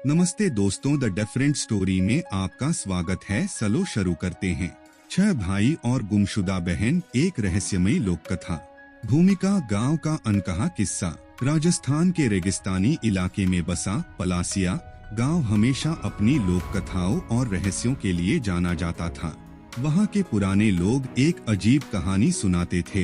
नमस्ते दोस्तों, the different story में आपका स्वागत है। चलो शुरू करते हैं। 6 भाई और गुमशुदा बहन, एक रहस्यमयी लोक कथा। भूमिका गांव का अनकहा किस्सा। राजस्थान के रेगिस्तानी इलाके में बसा पलासिया गांव हमेशा अपनी लोक कथाओं और रहस्यों के लिए जाना जाता था। वहां के पुराने लोग एक अजीब कहानी सुनाते थे।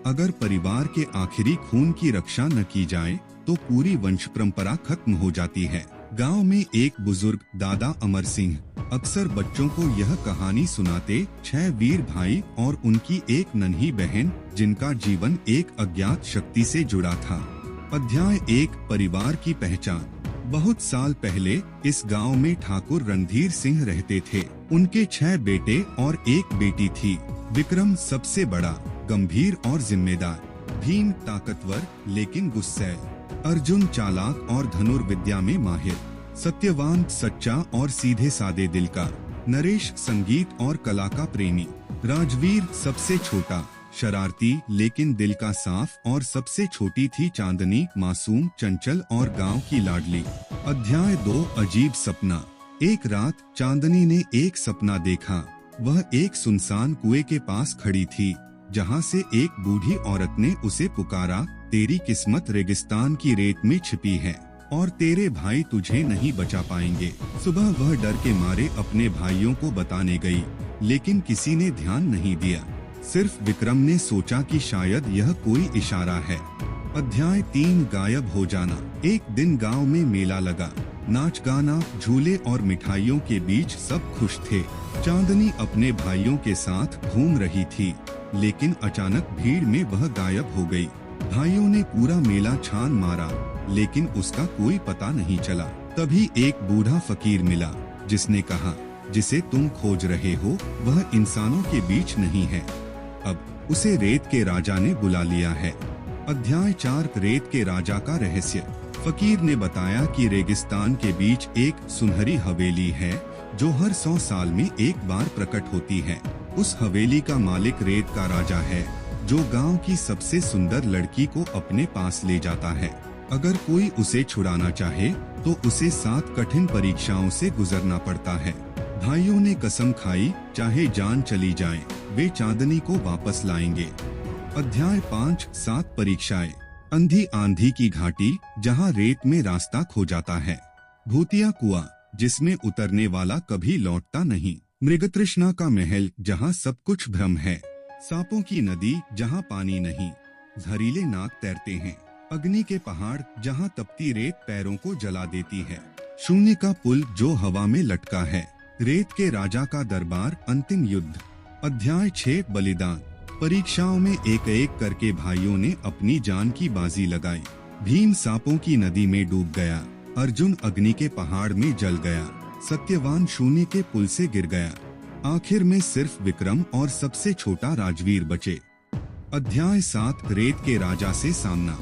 अगर परिवार के आखिरी खून की रक्षा न की जाए तो पूरी वंश परंपरा खत्म हो जाती है। गांव में एक बुजुर्ग दादा अमर सिंह अक्सर बच्चों को यह कहानी सुनाते। 6 वीर भाई और उनकी एक नन्ही बहन, जिनका जीवन एक अज्ञात शक्ति से जुड़ा था। अध्याय 1, परिवार की पहचान। बहुत साल पहले इस गांव में ठाकुर रणधीर सिंह रहते थे। उनके 6 बेटे और एक बेटी थी। विक्रम सबसे बड़ा, गंभीर और जिम्मेदार। भीम ताकतवर लेकिन गुस्सैल। अर्जुन चालाक और धनुर्विद्या में माहिर। सत्यवान सच्चा और सीधे सादे दिल का। नरेश संगीत और कला का प्रेमी। राजवीर सबसे छोटा, शरारती लेकिन दिल का साफ। और सबसे छोटी थी चांदनी, मासूम, चंचल और गांव की लाडली। अध्याय 2, अजीब सपना। एक रात चांदनी ने एक सपना देखा। वह एक सुनसान कुएं के पास खड़ी थी, जहां से एक बूढ़ी औरत ने उसे पुकारा, तेरी किस्मत रेगिस्तान की रेत में छिपी है और तेरे भाई तुझे नहीं बचा पाएंगे। सुबह वह डर के मारे अपने भाइयों को बताने गई, लेकिन किसी ने ध्यान नहीं दिया। सिर्फ विक्रम ने सोचा कि शायद यह कोई इशारा है। अध्याय 3, गायब हो जाना। एक दिन गांव में मेला लगा। नाच गाना, झूले और मिठाइयों के बीच सब खुश थे। चांदनी अपने भाइयों के साथ घूम रही थी, लेकिन अचानक भीड़ में वह गायब हो गई। भाइयों ने पूरा मेला छान मारा, लेकिन उसका कोई पता नहीं चला। तभी एक बूढ़ा फकीर मिला, जिसने कहा, जिसे तुम खोज रहे हो वह इंसानों के बीच नहीं है। अब उसे रेत के राजा ने बुला लिया है। अध्याय 4, रेत के राजा का रहस्य। फकीर ने बताया कि रेगिस्तान के बीच एक सुनहरी हवेली है, जो हर 100 साल में एक बार प्रकट होती है। उस हवेली का मालिक रेत का राजा है, जो गांव की सबसे सुंदर लड़की को अपने पास ले जाता है। अगर कोई उसे छुड़ाना चाहे तो उसे 7 कठिन परीक्षाओं से गुजरना पड़ता है। भाइयों ने कसम खाई, चाहे जान चली जाए वे चांदनी को वापस लाएंगे। अध्याय 5, 7 परीक्षाएं। अंधी आंधी की घाटी, जहां रेत में रास्ता खो जाता है। भूतिया कुआं, जिसमें उतरने वाला कभी लौटता नहीं। मृगतृष्णा का महल, जहां सब कुछ भ्रम है। सांपों की नदी, जहां पानी नहीं, जहरीले नाग तैरते हैं। अग्नि के पहाड़, जहां तपती रेत पैरों को जला देती है। शून्य का पुल, जो हवा में लटका है। रेत के राजा का दरबार, अंतिम युद्ध। अध्याय 6, बलिदान। परीक्षाओं में एक एक करके भाइयों ने अपनी जान की बाजी लगाई। भीम सांपों की नदी में डूब गया। अर्जुन अग्नि के पहाड़ में जल गया। सत्यवान शून्य के पुल से गिर गया। आखिर में सिर्फ विक्रम और सबसे छोटा राजवीर बचे। अध्याय 7, रेत के राजा से सामना।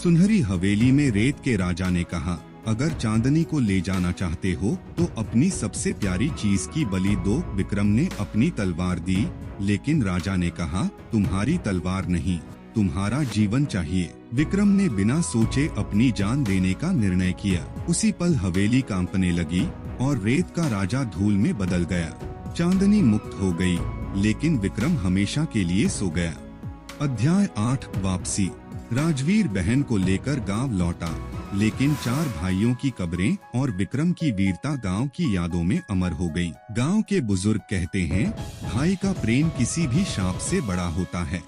सुनहरी हवेली में रेत के राजा ने कहा, अगर चांदनी को ले जाना चाहते हो तो अपनी सबसे प्यारी चीज की बलि दो। विक्रम ने अपनी तलवार दी, लेकिन राजा ने कहा, तुम्हारी तलवार नहीं, तुम्हारा जीवन चाहिए। विक्रम ने बिना सोचे अपनी जान देने का निर्णय किया। उसी पल हवेली कांपने लगी और रेत का राजा धूल में बदल गया। चांदनी मुक्त हो गई, लेकिन विक्रम हमेशा के लिए सो गया। अध्याय 8, वापसी। राजवीर बहन को लेकर गांव लौटा, लेकिन 4 भाइयों की कब्रें और विक्रम की वीरता गांव की यादों में अमर हो गईं। गांव के बुजुर्ग कहते हैं, भाई का प्रेम किसी भी सांप से बड़ा होता है।